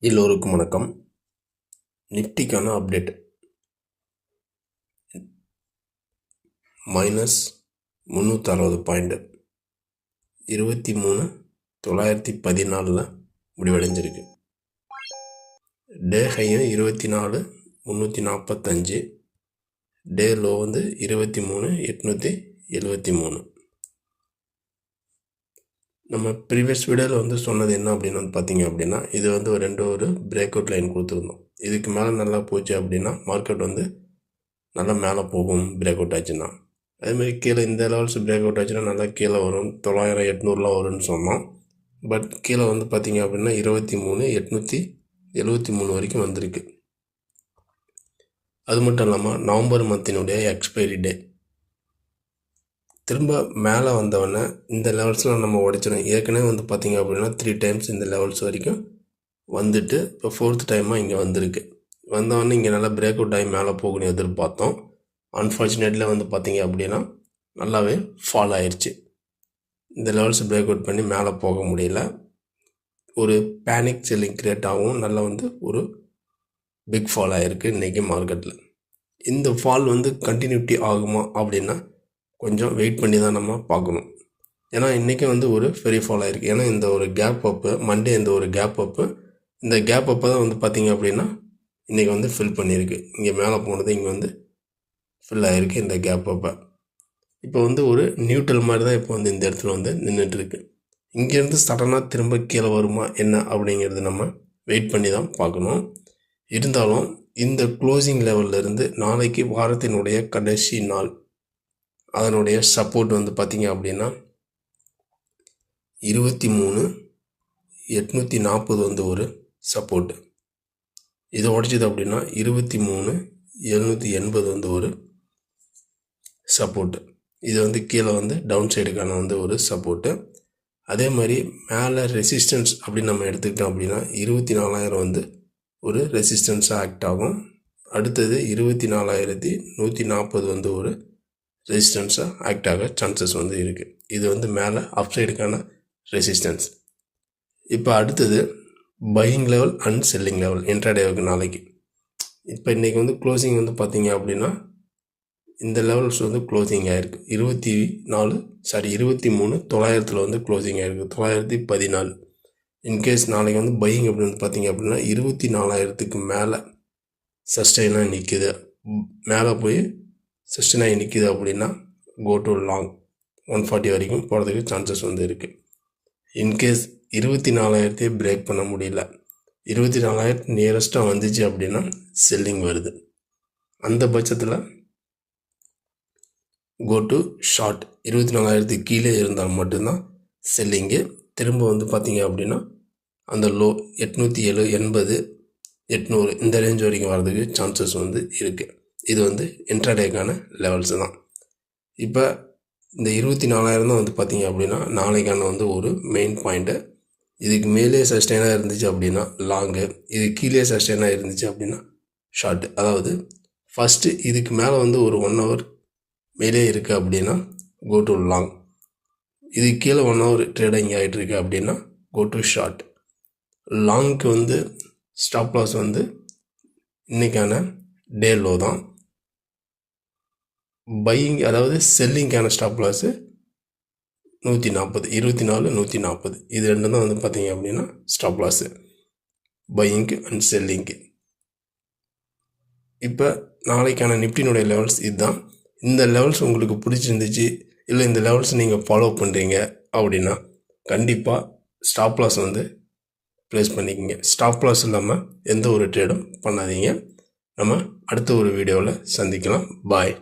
எல்லோருக்கும் வணக்கம். நிஃப்டிக்கான update -360 point 23,914 முடிவடைஞ்சிருக்கு. டே ஹையும் 24,345, டே low 23,873. நம்ம ப்ரீவியஸ் வீடியோவில் சொன்னது என்ன அப்படின்னு பார்த்தீங்க அப்படின்னா, இது ஒரு பிரேக் அவுட் லைன் கொடுத்துருந்தோம். இதுக்கு மேலே நல்லா போச்சு அப்படின்னா மார்க்கெட் நல்லா மேலே போகும். பிரேக் அவுட் ஆச்சுன்னா அதேமாதிரி கீழே இந்த லெவல்ஸ் பிரேக் அவுட் ஆச்சுன்னா நல்லா கீழே வரும். 900, 800 வரும்னு சொன்னோம். பட் கீழே பார்த்தீங்க அப்படின்னா 23,873 வரைக்கும் வந்திருக்கு. அது மட்டும் இல்லாமல் நவம்பர் மந்தினுடைய எக்ஸ்பைரி டே திரும்ப மேலே வந்தவொடனே இந்த லெவல்ஸ்லாம் நம்ம உடைச்சிடும். ஏற்கனவே பார்த்திங்க அப்படின்னா 3 டைம்ஸ் இந்த லெவல்ஸ் வரைக்கும் வந்துட்டு இப்போ 4th டைமாக இங்கே வந்திருக்கு. வந்தவொடனே இங்கே நல்லா பிரேக் அவுட் ஆகி மேலே போகணும்னு எதிர்பார்த்தோம். அன்ஃபார்ச்சுனேட்லி பார்த்திங்க அப்படின்னா நல்லாவே ஃபால் ஆயிடுச்சு. இந்த லெவல்ஸ் பிரேக் அவுட் பண்ணி மேலே போக முடியல. ஒரு பேனிக் செல்லிங் கிரியேட் ஆகும். நல்லா ஒரு பிக் ஃபால் ஆகிருக்கு இன்றைக்கி மார்க்கெட்டில். இந்த ஃபால் கண்டினியூட்டி ஆகுமா அப்படின்னா கொஞ்சம் வெயிட் பண்ணி தான் நம்ம பார்க்கணும். ஏன்னா இன்றைக்கி ஒரு ஃப்ரீ ஃபால் ஆகிருக்கு. ஏன்னா இந்த ஒரு கேப் அப்பு மண்டே இந்த ஒரு கேப் அப்பு இந்த கேப் அப்போ தான் பார்த்திங்க அப்படின்னா இன்றைக்கி ஃபில் பண்ணியிருக்கு. இங்கே மேலே போனது இங்கே ஃபில் ஆகிருக்கு இந்த கேப் அப்போ. இப்போ ஒரு நியூட்ரல் மாதிரி தான் இப்போ இந்த இடத்துல நின்றுட்டுருக்கு. இங்கேருந்து சடனாக திரும்ப கீழே வருமா என்ன அப்படிங்கிறது நம்ம வெயிட் பண்ணி தான் பார்க்கணும். இருந்தாலும் இந்த க்ளோசிங் லெவல்லேருந்து நாளைக்கு வாரத்தினுடைய கடைசி நாள் அதனுடைய சப்போர்ட் பார்த்திங்க அப்படின்னா 23,840 ஒரு சப்போர்ட்டு. இதை உடைச்சிது அப்படின்னா 23,780 ஒரு சப்போர்ட்டு. இது கீழே டவுன் சைடுக்கான ஒரு சப்போர்ட்டு. அதே மாதிரி மேலே ரெசிஸ்டன்ஸ் அப்படின்னு நம்ம எடுத்துக்கிட்டோம் அப்படின்னா 24,000 ஒரு ரெசிஸ்டன்ஸாக ஆக்ட் ஆகும். அடுத்தது 24,140 ஒரு ரெசிஸ்டன்ஸாக ஆக்ட் ஆக சான்சஸ் இருக்குது. இது மேலே அப் சைடுக்கான ரெசிஸ்டன்ஸ். இப்போ அடுத்தது buying level and selling level இன்ட்ராடேவுக்கு நாளைக்கு. இப்போ இன்றைக்கி க்ளோசிங் பார்த்திங்க அப்படின்னா இந்த லெவல்ஸ் க்ளோசிங் ஆகிருக்கு. 23,900 க்ளோசிங் ஆகிருக்கு. 914. இன்கேஸ் நாளைக்கு பையிங் அப்படின்னு பார்த்திங்க அப்படின்னா 24,000க்கு மேலே சஸ்டெயினாக நிற்கிது, மேலே போய் சஸ்டெயினாக நிற்கிது அப்படின்னா கோ டு லாங் 140 வரைக்கும் போகிறதுக்கு சான்சஸ் இருக்குது. இன்கேஸ் 24,000 பிரேக் பண்ண முடியல, 24,000 நியரஸ்ட்டாக வந்துச்சு அப்படின்னா செல்லிங் வருது. அந்த பட்சத்தில் கோ டு ஷார்ட். 24,000 கீழே இருந்தால் மட்டும்தான் செல்லிங்கு. திரும்ப பார்த்திங்க அப்படின்னா அந்த லோ 870, 800 இந்த ரேஞ்ச் வரைக்கும் வர்றதுக்கு சான்சஸ் இருக்குது. இது இன்ட்ராடேக்கான லெவல்ஸு தான். இப்போ இந்த 24,000 தான் பார்த்திங்க அப்படின்னா நாளைக்கான ஒரு மெயின் பாயிண்ட்டு. இதுக்கு மேலே சஸ்டெயினாக இருந்துச்சு அப்படின்னா லாங்கு, இது கீழே சஸ்டெயினாக இருந்துச்சு அப்படின்னா ஷார்ட்டு. அதாவது ஃபஸ்ட்டு இதுக்கு மேலே ஒரு 1 hour மேலே இருக்குது அப்படின்னா கோ டு லாங். இது கீழே 1 hour ட்ரேடாக இங்கே ஆகிட்டு இருக்கு அப்படின்னா கோ டு ஷார்ட். லாங்க்கு ஸ்டாப் லாஸ் இன்றைக்கான டே லோ தான். பையிங் அதாவது செல்லிங்கான ஸ்டாப் லாஸு 140, 24,140. இது ரெண்டும் தான் பார்த்திங்க அப்படின்னா ஸ்டாப் லாஸு பையிங்க்கு அண்ட் செல்லிங்க்கு. இப்போ நாளைக்கான நிஃப்டினுடைய லெவல்ஸ் இதுதான். இந்த லெவல்ஸ் உங்களுக்கு பிடிச்சிருந்துச்சு, இல்லை இந்த லெவல்ஸ் நீங்கள் ஃபாலோ பண்ணுறீங்க அப்படின்னா கண்டிப்பாக ஸ்டாப் லாஸ் ப்ளேஸ் பண்ணிக்கோங்க. ஸ்டாப் லாஸ் இல்லாமல் எந்த ஒரு ட்ரேடும் பண்ணாதீங்க. நம்ம அடுத்த ஒரு வீடியோவில் சந்திக்கலாம். பாய்.